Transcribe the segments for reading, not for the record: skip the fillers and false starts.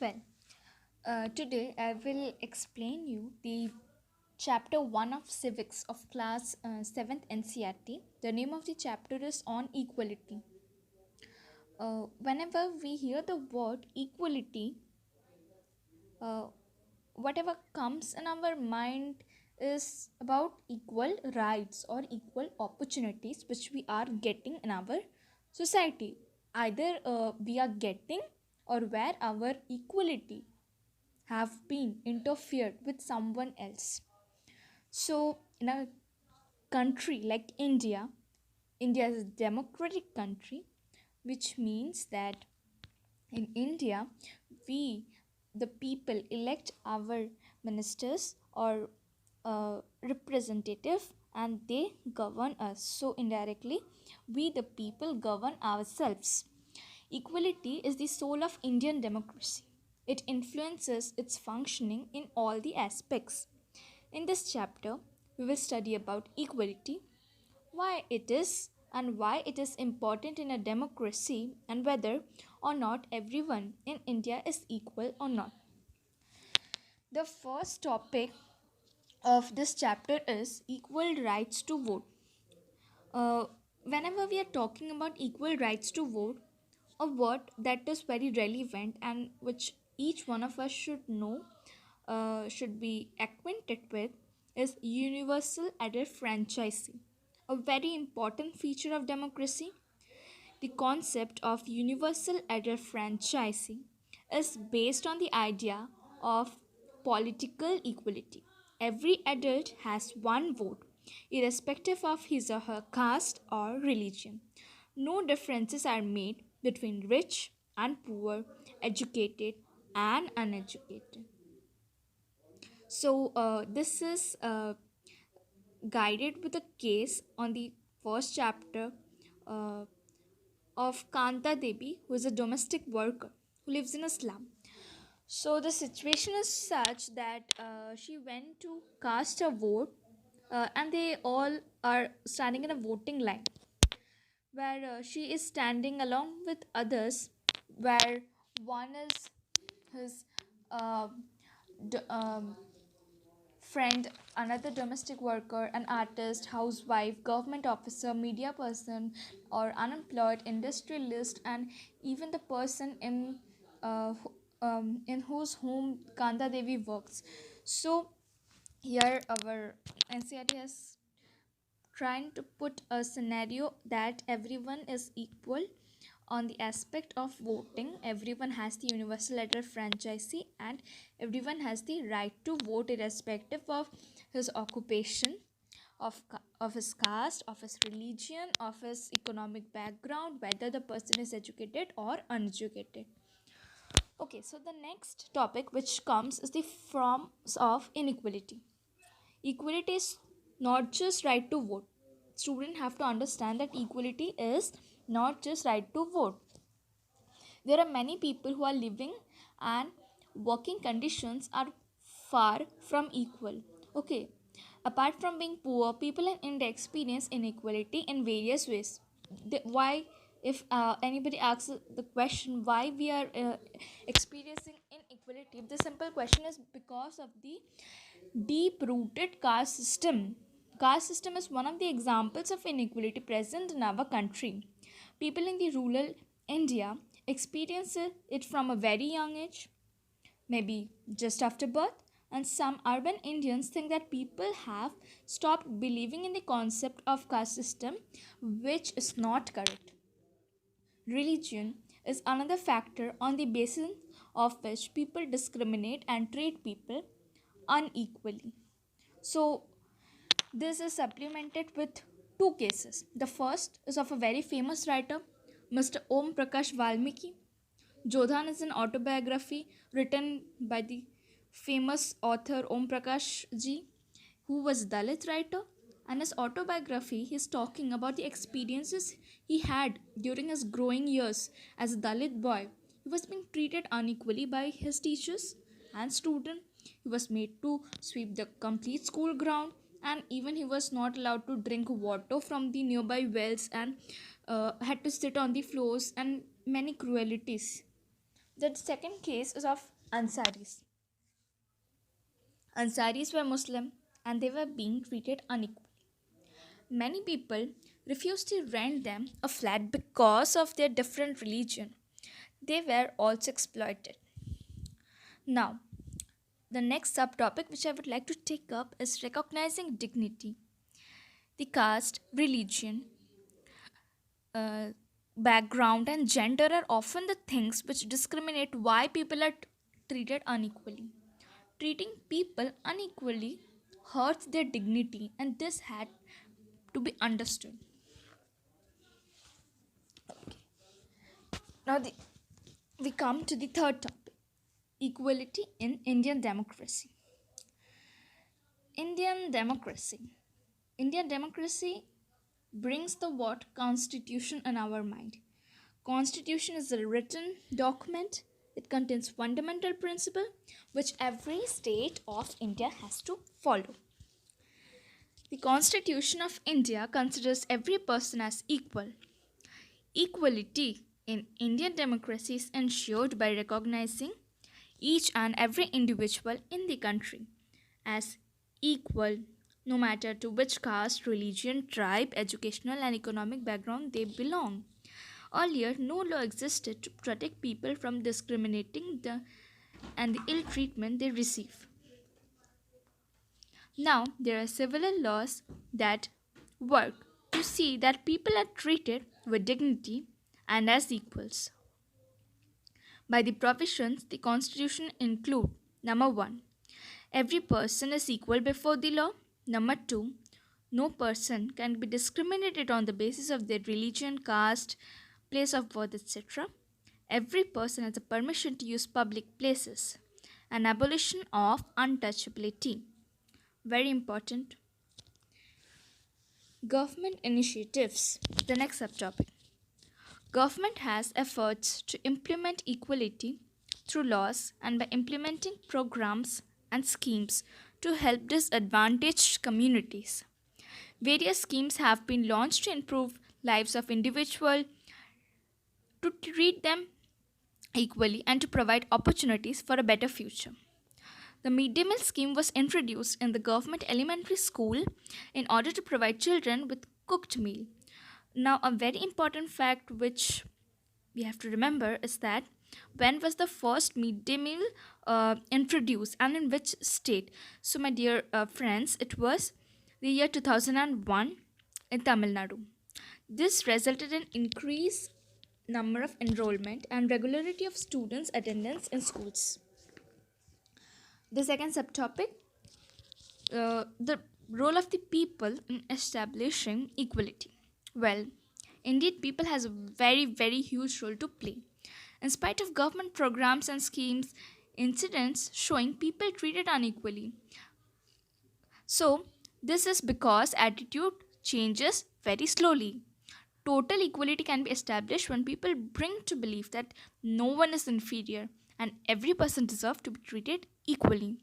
Well, today I will explain you the chapter 1 of civics of class 7th NCRT. The name of the chapter is on equality. Whenever we hear the word equality, uh, whatever comes in our mind is about equal rights or equal opportunities which we are getting in our society. Either we are getting or where our equality have been interfered with someone else. So, in a country like India, India is a democratic country, which means that in India, we, the people, elect our ministers or representative and they govern us. So, indirectly, we, the people, govern ourselves. Equality is the soul of Indian democracy. It influences its functioning in all the aspects. In this chapter, we will study about equality, why it is and why it is important in a democracy and whether or not everyone in India is equal or not. The first topic of this chapter is equal rights to vote. Uh, Whenever we are talking about equal rights to vote, a word that is very relevant and which each one of us should know, should be acquainted with, is universal adult franchising, a very important feature of democracy. The concept of universal adult franchising is based on the idea of political equality. Every adult has one vote, irrespective of his or her caste or religion. No differences are made between rich and poor, educated and uneducated. So, this is guided with a case on the first chapter uh, of Kanta Devi, who is a domestic worker who lives in a slum. So the situation is such that she went to cast a vote, and they all are standing in a voting line where she is standing along with others, where one is his uh, d- um, friend, another domestic worker, an artist, housewife, government officer, media person, or unemployed industrialist, and even the person in whose home Kanda Devi works. So here our NCRT has trying to put a scenario that everyone is equal on the aspect of voting. Everyone has the universal adult franchisee and everyone has the right to vote irrespective of his occupation, of his caste, of his religion, of his economic background, whether the person is educated or uneducated. Okay, so the next topic which comes is the forms of inequality. Equality is not just right to vote. Students have to understand that equality is not just right to vote. There are many people who are living and working conditions are far from equal. Okay. Apart from being poor, people in India experience inequality in various ways. Why, if anybody asks the question why we are experiencing inequality, the simple question is because of the deep rooted caste system. Caste system is one of the examples of inequality present in our country. People in the rural India experience it from a very young age, maybe just after birth, and some urban Indians think that people have stopped believing in the concept of caste system, which is not correct. Religion is another factor on the basis of which people discriminate and treat people unequally. So, this is supplemented with two cases. The first is of a very famous writer, Mr. Om Prakash Valmiki. Jodhan is an autobiography written by the famous author Om Prakash ji, who was Dalit writer. And his autobiography, he's talking about the experiences he had during his growing years as a Dalit boy. He was being treated unequally by his teachers and students. He was made to sweep the complete school ground, and even he was not allowed to drink water from the nearby wells and had to sit on the floors and many cruelties The second case is of Ansaris. Ansaris were Muslim and they were being treated unequally. Many people refused to rent them a flat because of their different religion. They were also exploited. Now, the next subtopic which I would like to take up is recognizing dignity. The caste, religion, uh, background, and gender are often the things which discriminate why people are treated unequally. Treating people unequally hurts their dignity, and this had to be understood. Now, we come to the third topic, equality in Indian democracy. Indian democracy. Indian democracy brings the word constitution in our mind. Constitution is a written document. It contains fundamental principle which every state of India has to follow. The Constitution of India considers every person as equal. Equality in Indian democracy is ensured by recognizing each and every individual in the country as equal, no matter to which caste, religion, tribe, educational, and economic background they belong. Earlier, no law existed to protect people from discriminating and the ill treatment they receive. Now, there are several laws that work to see that people are treated with dignity and as equals. By the provisions, the Constitution include number 1, every person is equal before the law. Number 2, no person can be discriminated on the basis of their religion, caste, place of birth, etc. Every person has a permission to use public places. An abolition of untouchability. Very important. Government initiatives. The next subtopic. Government has efforts to implement equality through laws and by implementing programs and schemes to help disadvantaged communities. Various schemes have been launched to improve lives of individuals, to treat them equally, and to provide opportunities for a better future. The midday meal scheme was introduced in the government elementary school in order to provide children with cooked meal. Now, a very important fact which we have to remember is that when was the first midday meal introduced and in which state? So, my dear friends, it was the year 2001 in Tamil Nadu. This resulted in increased number of enrollment and regularity of students' attendance in schools. The second subtopic, the role of the people in establishing equality. Well, indeed, people has a very huge role to play. In spite of government programs and schemes, incidents showing people treated unequally. So, this is because attitude changes very slowly. Total equality can be established when people bring to belief that no one is inferior and every person deserves to be treated equally.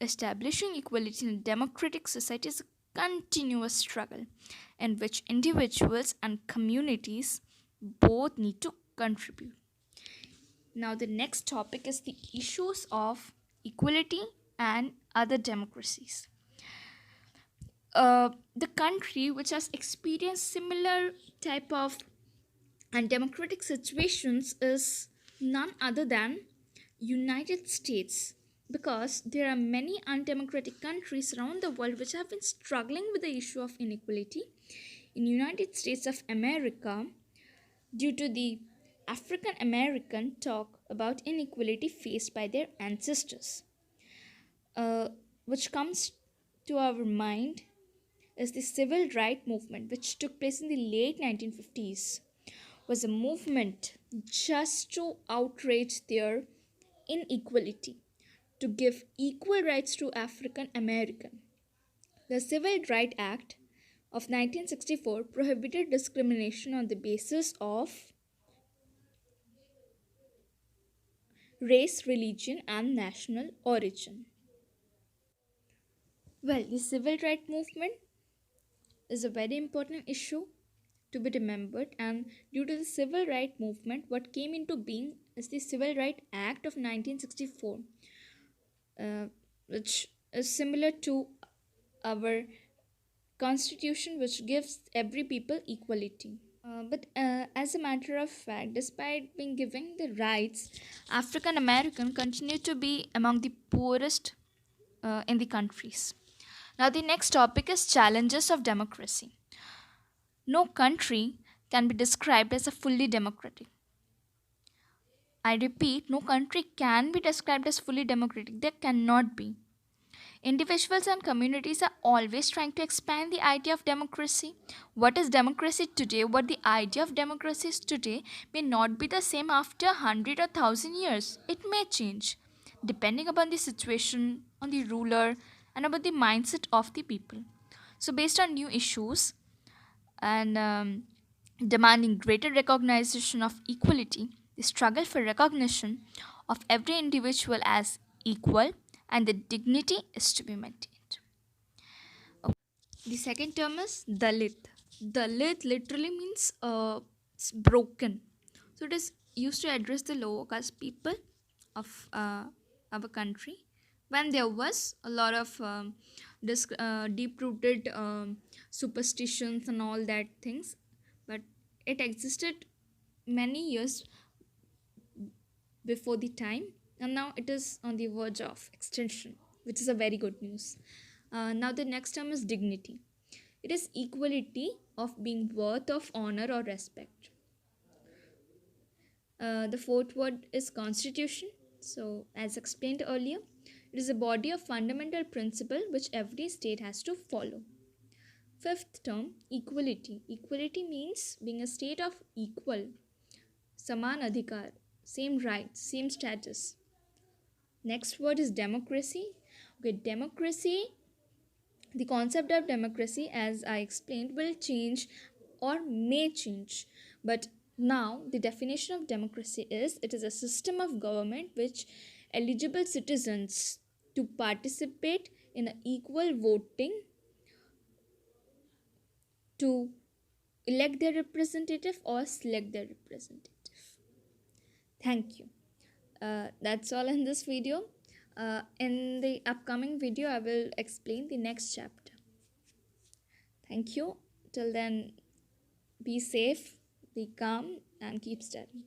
Establishing equality in a democratic society is a continuous struggle in which individuals and communities both need to contribute. Now, the next topic is the issues of equality and other democracies. The country which has experienced similar type of undemocratic situations is none other than United States, because there are many undemocratic countries around the world which have been struggling with the issue of inequality. In United States of America, due to the African American talk about inequality faced by their ancestors, which comes to our mind is the civil rights movement which took place in the late 1950s. Was a movement just to outrage their inequality, to give equal rights to African American. The Civil Rights Act of 1964 prohibited discrimination on the basis of race, religion, and national origin. Well, the civil rights movement is a very important issue to be remembered, and due to the civil rights movement, what came into being is the Civil Rights Act of 1964, uh, which is similar to our constitution, which gives every people equality. But as a matter of fact, despite being given the rights, African American continue to be among the poorest in the countries. Now, the next topic is challenges of democracy. No country can be described as a fully democratic. I repeat, no country can be described as fully democratic. There cannot be. Individuals and communities are always trying to expand the idea of democracy. What is democracy today, what the idea of democracy is today, may not be the same after 100 or 1000 years. It may change, depending upon the situation, on the ruler, and about the mindset of the people. So, based on new issues and demanding greater recognition of equality, the struggle for recognition of every individual as equal and the dignity is to be maintained. Okay. The second term is Dalit. Dalit literally means it's broken. So it is used to address the lower caste people of our country when there was a lot of deep rooted superstitions and all that things, but it existed many years before the time, and now it is on the verge of extinction, which is a very good news. Now the next term is dignity. It is equality of being worth of honor or respect. The fourth word is constitution. So as explained earlier, it is a body of fundamental principle which every state has to follow. Fifth term, equality. Equality means being a state of equal, saman adhikar, same rights, same status. Next word is democracy. Okay, democracy, the concept of democracy, as I explained, will change or may change. But now, the definition of democracy is it is a system of government which eligible citizens to participate in an equal voting to elect their representative or select their representative. Thank you. That's all in this video. In the upcoming video, I will explain the next chapter. Thank you. Till then, be safe, be calm, and keep studying.